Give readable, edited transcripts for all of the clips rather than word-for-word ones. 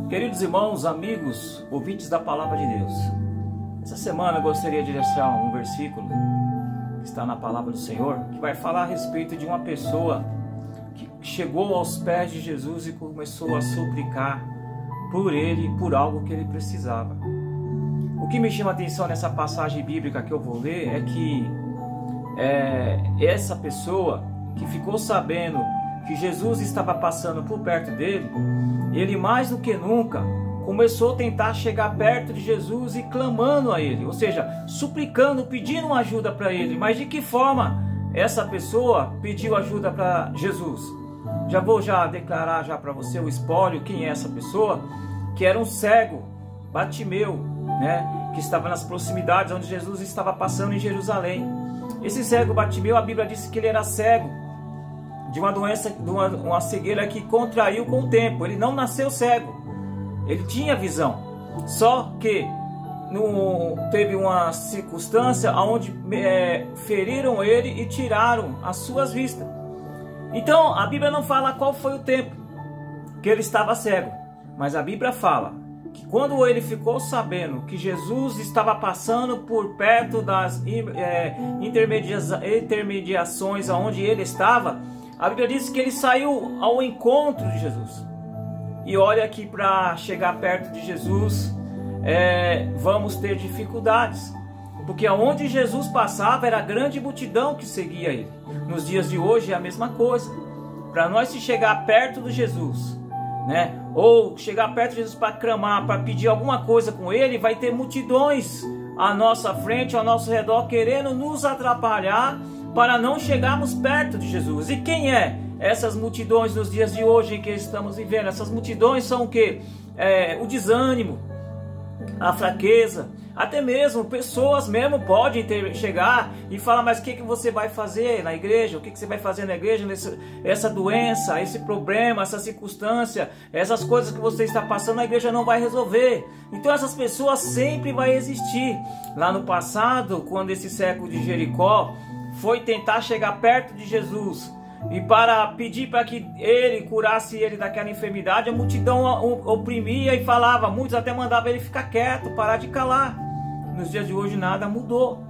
Queridos irmãos, amigos, ouvintes da Palavra de Deus, essa semana eu gostaria de deixar um versículo que está na Palavra do Senhor, que vai falar a respeito de uma pessoa que chegou aos pés de Jesus e começou a suplicar por ele, por algo que ele precisava. O que me chama a atenção nessa passagem bíblica que eu vou ler é que essa pessoa que ficou sabendo que Jesus estava passando por perto dele, ele mais do que nunca começou a tentar chegar perto de Jesus e clamando a ele, ou seja, suplicando, pedindo uma ajuda para ele. Mas de que forma essa pessoa pediu ajuda para Jesus? Já vou declarar para você o espólio, quem é essa pessoa, que era um cego, Bartimeu, que estava nas proximidades onde Jesus estava passando em Jerusalém. Esse cego Bartimeu, a Bíblia diz que ele era cego de uma doença, de uma cegueira que contraiu com o tempo. Ele não nasceu cego, ele tinha visão, só que teve uma circunstância onde feriram ele e tiraram as suas vistas. Então a Bíblia não fala qual foi o tempo que ele estava cego, mas a Bíblia fala que quando ele ficou sabendo que Jesus estava passando por perto das intermediações aonde ele estava, a Bíblia diz que ele saiu ao encontro de Jesus. E olha que para chegar perto de Jesus vamos ter dificuldades, porque aonde Jesus passava era grande multidão que seguia ele. Nos dias de hoje é a mesma coisa. Para nós se chegar perto de Jesus, ou chegar perto de Jesus para clamar, para pedir alguma coisa com ele, vai ter multidões à nossa frente, ao nosso redor, querendo nos atrapalhar para não chegarmos perto de Jesus. E quem é essas multidões nos dias de hoje que estamos vivendo? Essas multidões são o quê? O desânimo, a fraqueza, até mesmo pessoas mesmo podem chegar e falar: mas o que você vai fazer na igreja? O que você vai fazer na igreja? Essa doença, esse problema, essa circunstância, essas coisas que você está passando, a igreja não vai resolver. Então essas pessoas sempre vão existir. Lá no passado, quando esse cego de Jericó foi tentar chegar perto de Jesus e para pedir para que ele curasse ele daquela enfermidade, a multidão oprimia e falava, muitos até mandavam ele ficar quieto, parar de calar. Nos dias de hoje nada mudou.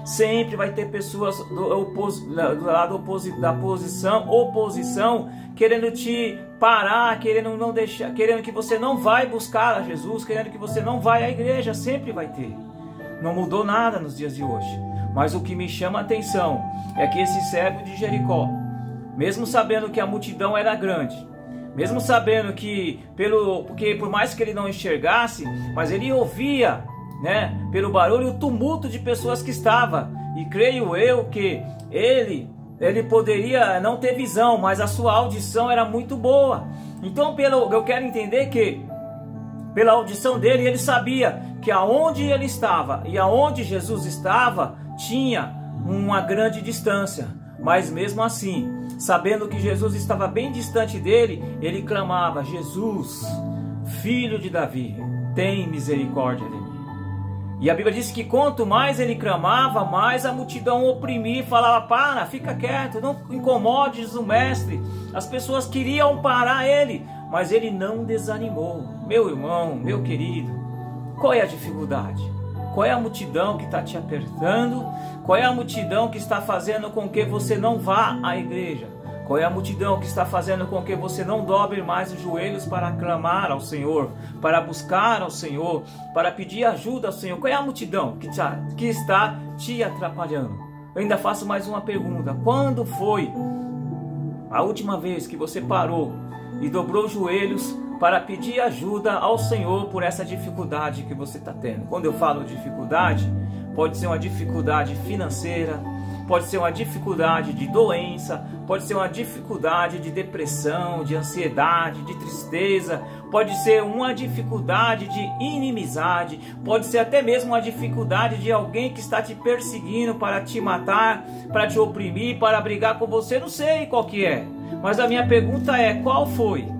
Sempre vai ter pessoas do lado da oposição, querendo te parar, querendo não deixar, querendo que você não vai buscar a Jesus, querendo que você não vai à igreja. Sempre vai ter. Não mudou nada nos dias de hoje. Mas o que me chama a atenção é que esse cego de Jericó, mesmo sabendo que a multidão era grande, mesmo sabendo que, porque por mais que ele não enxergasse, mas ele ouvia, pelo barulho, o tumulto de pessoas que estava. E creio eu que ele poderia não ter visão, mas a sua audição era muito boa. Então eu quero entender que pela audição dele, ele sabia que aonde ele estava e aonde Jesus estava tinha uma grande distância, mas mesmo assim, sabendo que Jesus estava bem distante dele, ele clamava: Jesus, filho de Davi, tem misericórdia de mim. E a Bíblia diz que quanto mais ele clamava, mais a multidão oprimia e falava: fica quieto, não incomodes o mestre. As pessoas queriam parar ele, mas ele não desanimou. Meu irmão, meu querido, qual é a dificuldade? Qual é a multidão que está te apertando? Qual é a multidão que está fazendo com que você não vá à igreja? Qual é a multidão que está fazendo com que você não dobre mais os joelhos para clamar ao Senhor, para buscar ao Senhor, para pedir ajuda ao Senhor? Qual é a multidão que está te atrapalhando? Eu ainda faço mais uma pergunta: quando foi a última vez que você parou e dobrou os joelhos para pedir ajuda ao Senhor por essa dificuldade que você está tendo? Quando eu falo dificuldade, pode ser uma dificuldade financeira, pode ser uma dificuldade de doença, pode ser uma dificuldade de depressão, de ansiedade, de tristeza, pode ser uma dificuldade de inimizade, pode ser até mesmo uma dificuldade de alguém que está te perseguindo para te matar, para te oprimir, para brigar com você. Não sei qual que é, mas a minha pergunta é: qual foi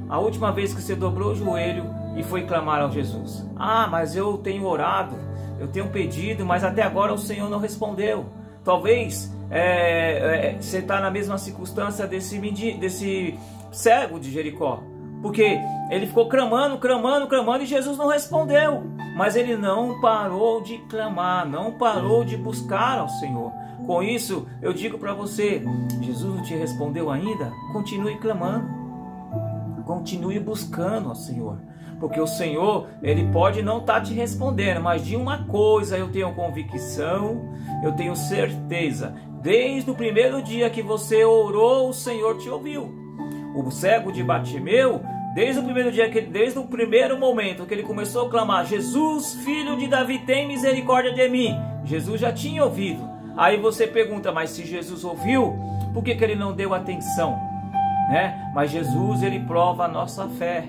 a última vez que você dobrou o joelho e foi clamar ao Jesus? Mas eu tenho orado, eu tenho pedido, mas até agora o Senhor não respondeu. Talvez você está na mesma circunstância desse cego de Jericó. Porque ele ficou clamando e Jesus não respondeu. Mas ele não parou de clamar, não parou de buscar ao Senhor. Com isso, eu digo para você, Jesus não te respondeu ainda? Continue clamando, continue buscando ao Senhor. Porque o Senhor, Ele pode não estar te respondendo, mas de uma coisa eu tenho convicção, eu tenho certeza. Desde o primeiro dia que você orou, o Senhor te ouviu. O cego de Bartimeu, desde o primeiro dia, desde o primeiro momento que ele começou a clamar, Jesus, filho de Davi, tem misericórdia de mim. Jesus já tinha ouvido. Aí você pergunta, mas se Jesus ouviu, por que ele não deu atenção? Né? Mas Jesus, ele prova a nossa fé.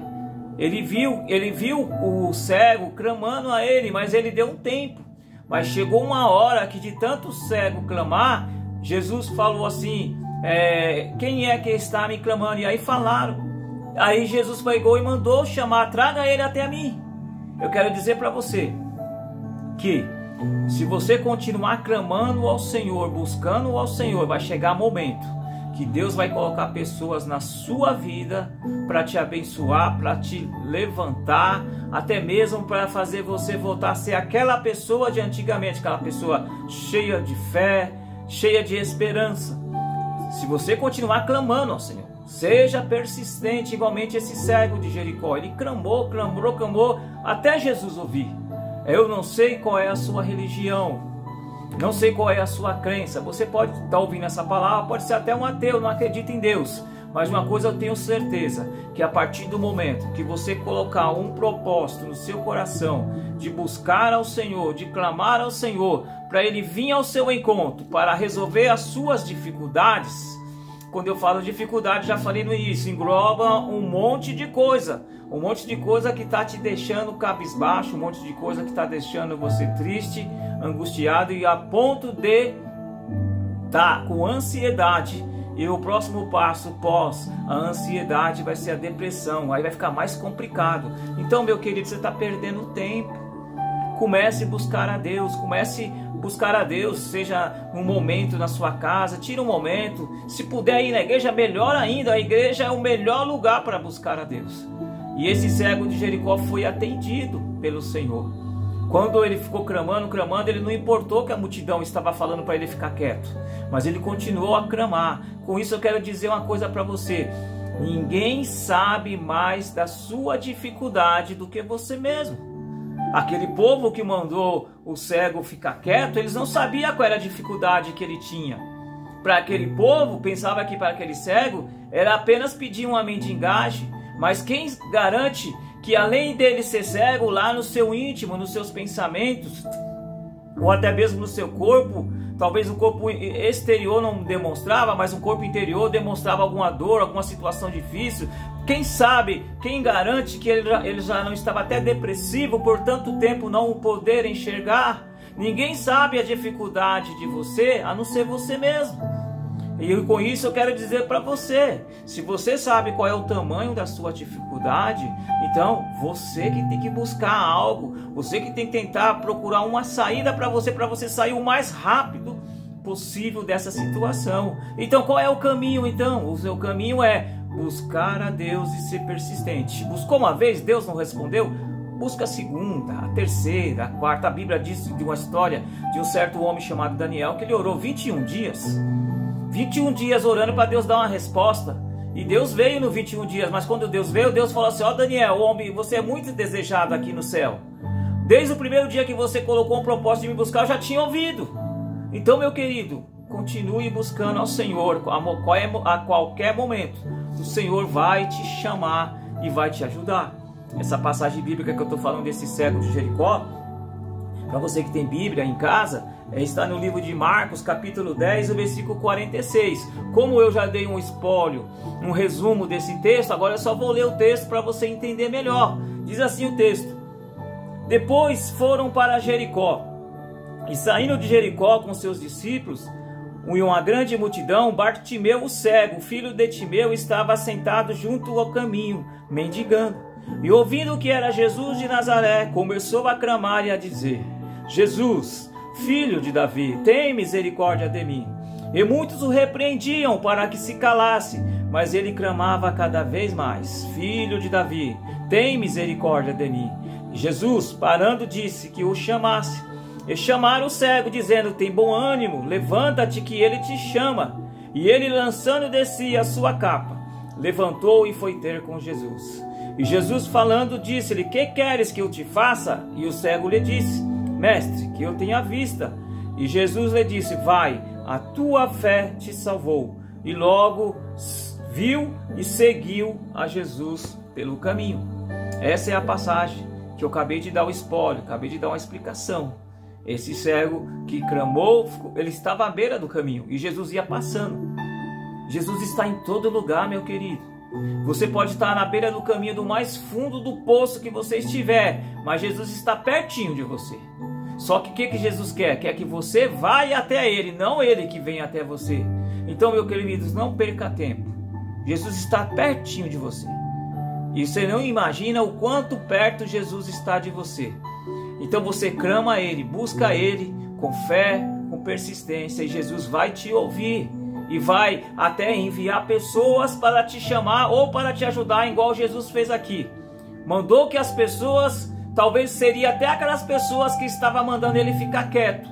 Ele viu o cego clamando a ele, mas ele deu um tempo. Mas chegou uma hora que de tanto cego clamar, Jesus falou assim, quem é que está me clamando? E aí falaram. Aí Jesus pegou e mandou chamar, traga ele até a mim. Eu quero dizer para você que se você continuar clamando ao Senhor, buscando ao Senhor, vai chegar momento que Deus vai colocar pessoas na sua vida para te abençoar, para te levantar, até mesmo para fazer você voltar a ser aquela pessoa de antigamente, aquela pessoa cheia de fé, cheia de esperança. Se você continuar clamando ao Senhor, seja persistente, igualmente esse cego de Jericó. Ele clamou, até Jesus ouvir. Eu não sei qual é a sua religião, não sei qual é a sua crença. Você pode estar ouvindo essa palavra, pode ser até um ateu, não acredita em Deus. Mas uma coisa eu tenho certeza, que a partir do momento que você colocar um propósito no seu coração, de buscar ao Senhor, de clamar ao Senhor, para Ele vir ao seu encontro, para resolver as suas dificuldades. Quando eu falo dificuldade, já falei no início, engloba um monte de coisa. Um monte de coisa que está te deixando cabisbaixo, um monte de coisa que está deixando você triste, angustiado e a ponto de estar com ansiedade. E o próximo passo pós a ansiedade vai ser a depressão, aí vai ficar mais complicado. Então, meu querido, você está perdendo tempo. Comece a buscar a Deus, seja um momento na sua casa, tira um momento. Se puder ir na igreja, melhor ainda, a igreja é o melhor lugar para buscar a Deus. E esse cego de Jericó foi atendido pelo Senhor. Quando ele ficou clamando, ele não importou que a multidão estava falando para ele ficar quieto, mas ele continuou a clamar. Com isso eu quero dizer uma coisa para você: ninguém sabe mais da sua dificuldade do que você mesmo. Aquele povo que mandou o cego ficar quieto, eles não sabiam qual era a dificuldade que ele tinha. Para aquele povo, pensava que para aquele cego era apenas pedir uma mendigagem. Mas quem garante que além dele ser cego, lá no seu íntimo, nos seus pensamentos, ou até mesmo no seu corpo, talvez o corpo exterior não demonstrava, mas o corpo interior demonstrava alguma dor, alguma situação difícil. Quem sabe, quem garante que ele já não estava até depressivo por tanto tempo não poder enxergar? Ninguém sabe a dificuldade de você, a não ser você mesmo. E com isso eu quero dizer para você, se você sabe qual é o tamanho da sua dificuldade, então você que tem que buscar algo, você que tem que tentar procurar uma saída para você sair o mais rápido possível dessa situação. Então qual é o caminho então? O seu caminho é buscar a Deus e ser persistente. Buscou uma vez, Deus não respondeu? Busca a segunda, a terceira, a quarta. A Bíblia diz de uma história de um certo homem chamado Daniel, que ele orou 21 dias. 21 dias orando para Deus dar uma resposta. E Deus veio no 21 dias, mas quando Deus veio, Deus falou assim: ó Daniel, homem, você é muito desejado aqui no céu. Desde o primeiro dia que você colocou um propósito de me buscar, eu já tinha ouvido. Então, meu querido, continue buscando ao Senhor a qualquer momento. O Senhor vai te chamar e vai te ajudar. Essa passagem bíblica que eu estou falando desse cego de Jericó, para você que tem Bíblia em casa, está no livro de Marcos, capítulo 10, o versículo 46. Como eu já dei um espólio, um resumo desse texto, agora eu só vou ler o texto para você entender melhor. Diz assim o texto: depois foram para Jericó, e saindo de Jericó com seus discípulos e uma grande multidão, Bartimeu o cego, filho de Timeu, estava sentado junto ao caminho, mendigando. E ouvindo que era Jesus de Nazaré, começou a clamar e a dizer: Jesus, filho de Davi, tem misericórdia de mim. E muitos o repreendiam para que se calasse, mas ele clamava cada vez mais: Filho de Davi, tem misericórdia de mim. Jesus, parando, disse que o chamasse. E chamaram o cego, dizendo: Tem bom ânimo, levanta-te que ele te chama. E ele, lançando de si a sua capa, levantou e foi ter com Jesus. E Jesus, falando, disse-lhe: Que queres que eu te faça? E o cego lhe disse: Mestre, que eu tenha vista. E Jesus lhe disse: Vai, a tua fé te salvou. E logo viu e seguiu a Jesus pelo caminho. Essa é a passagem que eu acabei de dar o spoiler, acabei de dar uma explicação. Esse cego que clamou, ele estava à beira do caminho e Jesus ia passando. Jesus está em todo lugar, meu querido. Você pode estar na beira do caminho, do mais fundo do poço que você estiver, mas Jesus está pertinho de você. Só que o que Jesus quer? Quer que você vá até Ele, não Ele que vem até você. Então, meus queridos, não perca tempo. Jesus está pertinho de você. E você não imagina o quanto perto Jesus está de você. Então você clama a Ele, busca Ele com fé, com persistência, e Jesus vai te ouvir. E vai até enviar pessoas para te chamar ou para te ajudar, igual Jesus fez aqui. Mandou que as pessoas, talvez seria até aquelas pessoas que estavam mandando ele ficar quieto.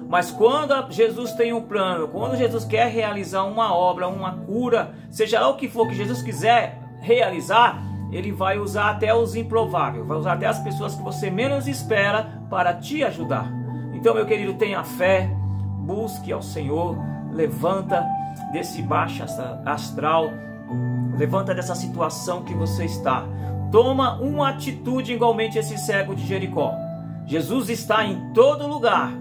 Mas quando Jesus tem um plano, quando Jesus quer realizar uma obra, uma cura, seja lá o que for que Jesus quiser realizar, Ele vai usar até os improváveis, vai usar até as pessoas que você menos espera para te ajudar. Então, meu querido, tenha fé, busque ao Senhor, levanta desse baixo astral, levanta dessa situação que você está. Toma uma atitude igualmente esse cego de Jericó. Jesus está em todo lugar.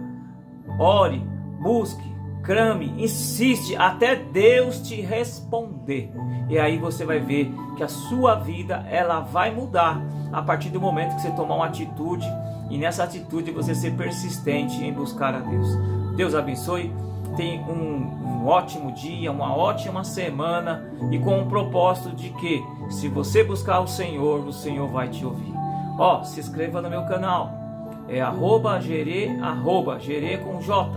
Ore, busque, clame, insiste até Deus te responder. E aí você vai ver que a sua vida ela vai mudar a partir do momento que você tomar uma atitude, e nessa atitude você ser persistente em buscar a Deus. Deus abençoe. Tenha um ótimo dia, uma ótima semana, e com o propósito de que se você buscar o Senhor vai te ouvir. Se inscreva no meu canal. É @Gerê com J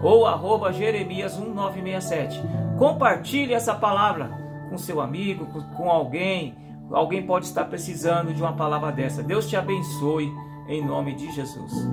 ou @Jeremias1967. Compartilhe essa palavra com seu amigo, com alguém. Alguém pode estar precisando de uma palavra dessa. Deus te abençoe em nome de Jesus.